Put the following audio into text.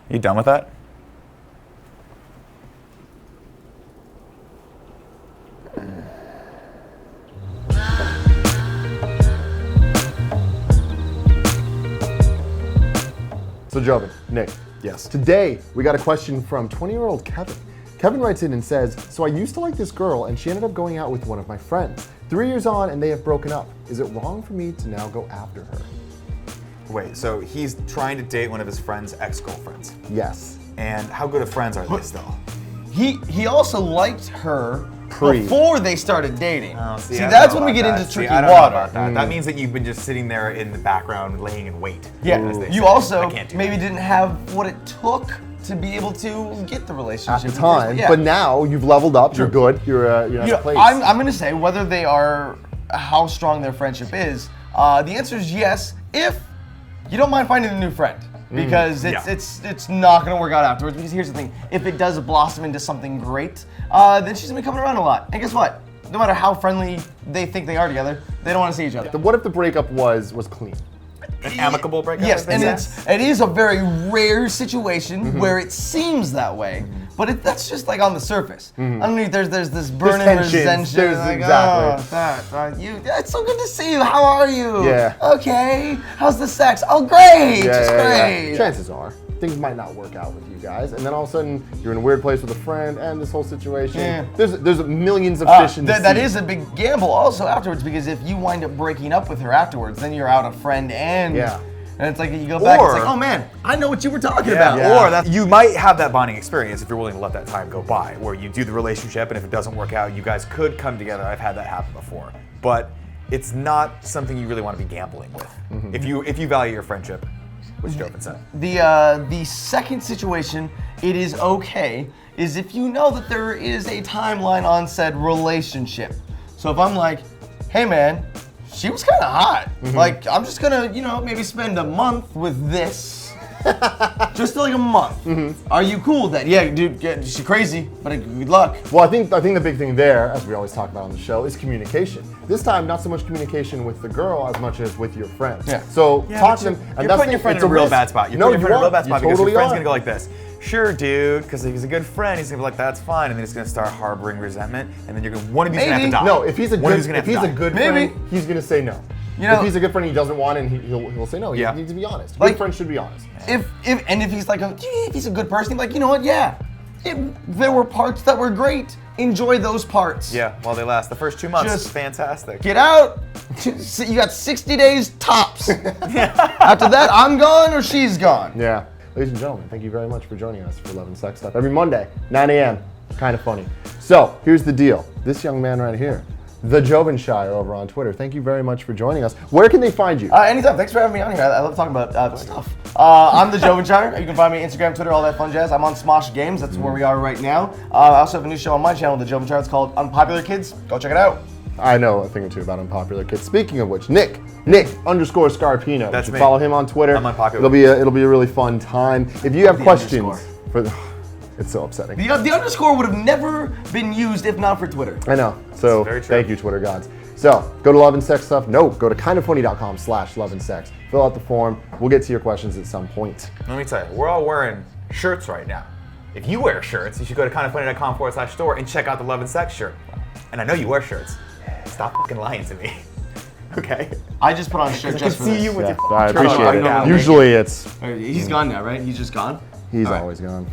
You done with that? So Joven, Nick. Yes. Today, we got a question from 20-year-old Kevin. Kevin writes in and says, so I used to like this girl and she ended up going out with one of my friends. 3 years on and they have broken up. Is it wrong for me to now go after her? Wait, so he's trying to date one of his friend's ex-girlfriends. Yes. And how good of friends are they still? He also liked her Pre. before they started dating. Oh, see, I don't that's know when we about get that. into See, tricky I don't know water. about that. That means that you've been just sitting there in the background laying in wait. Yeah, as they you say. also I can't do maybe that. didn't have what it took to be able to get the relationship. At the time, Yeah. but now you've leveled up, you're good, you're at You a know, place. I'm gonna say whether they are, how strong their friendship is. The answer is yes, if you don't mind finding a new friend, because it's not gonna work out afterwards. Because here's the thing: if it does blossom into something great, then she's gonna be coming around a lot. And guess what? No matter how friendly they think they are together, they don't want to see each other. What if the breakup was clean? An amicable breakup? Yes, and Yes. it is a very rare situation where it seems that way, but that's just like on the surface. Underneath, there's this burning tensions, resentment. there's Like, exactly. it's so good to see you. How are you? Yeah. Okay. How's the sex? Oh, great. Just Yeah. great. Chances are, things might not work out with you guys, and then all of a sudden, you're in a weird place with a friend, and this whole situation, Yeah. there's millions of fish in the sea. That is a big gamble also afterwards, because if you wind up breaking up with her afterwards, then you're out a friend and it's like you go back, it's like, oh man, I know what you were talking about. Or that you might have that bonding experience if you're willing to let that time go by, where you do the relationship, and if it doesn't work out, you guys could come together. I've had that happen before, but it's not something you really want to be gambling with. If you value your friendship, which Joven said. The second situation, it is okay, is if you know that there is a timeline on said relationship. So if I'm like, hey man, she was kind of hot. Like, I'm just gonna, maybe spend a month with this. Just like a month. Are you cool with that? Yeah, dude, she's crazy, but good luck. Well, I think the big thing there, as we always talk about on the show, is communication. This time, not so much communication with the girl as much as with your friend. Yeah. So talk to them. You're putting your friend in a real bad spot. You're putting your friend in a real bad spot because your friend's gonna go like this. Sure, dude, because if he's a good friend, he's gonna be like, that's fine, and then he's gonna start harboring resentment, and then you're gonna one of you's gonna have to die. No, if he's a One of you's good, gonna have to die. friend, he's gonna say no. If he's a good friend, he doesn't want it, and he'll say no. You need to be honest. Good friends should be honest. If he's like, if he's a good person, he's like, you know what? Yeah, there were parts that were great. Enjoy those parts. Yeah, while they last. The first 2 months, Just fantastic. Get out. You got 60 days tops. After that, I'm gone or she's gone. Yeah. Ladies and gentlemen, thank you very much for joining us for Love and Sex Stuff. Every Monday, 9 a.m. Kind of funny. So, here's the deal. This young man right here, the Jovenshire over on Twitter. Thank you very much for joining us. Where can they find you? Anytime. Thanks for having me on here. I love talking about stuff. I'm the Jovenshire. You can find me on Instagram, Twitter, all that fun jazz. I'm on Smosh Games. That's where we are right now. I also have a new show on my channel, the Jovenshire. It's called Unpopular Kids. Go check it out. I know a thing or two about unpopular kids. Speaking of which, Nick_Scarpino. That's you me. can follow him on Twitter. I'm unpopular. It'll be a really fun time. If you have questions it's so upsetting. The underscore would have never been used if not for Twitter. I know. So very true. thank you, Twitter gods. So go to Love and Sex Stuff. No, go to kindoffunny.com/loveandsex. Fill out the form. We'll get to your questions at some point. Let me tell you, we're all wearing shirts right now. If you wear shirts, you should go to kindoffunny.com/store and check out the Love and Sex shirt. And I know you wear shirts. Stop fucking lying to me. Okay? I just put on a shirt just for this. you with Yeah, your I shirt on appreciate right it. now. Usually it's He's gone now, right? He's just gone? he's always gone.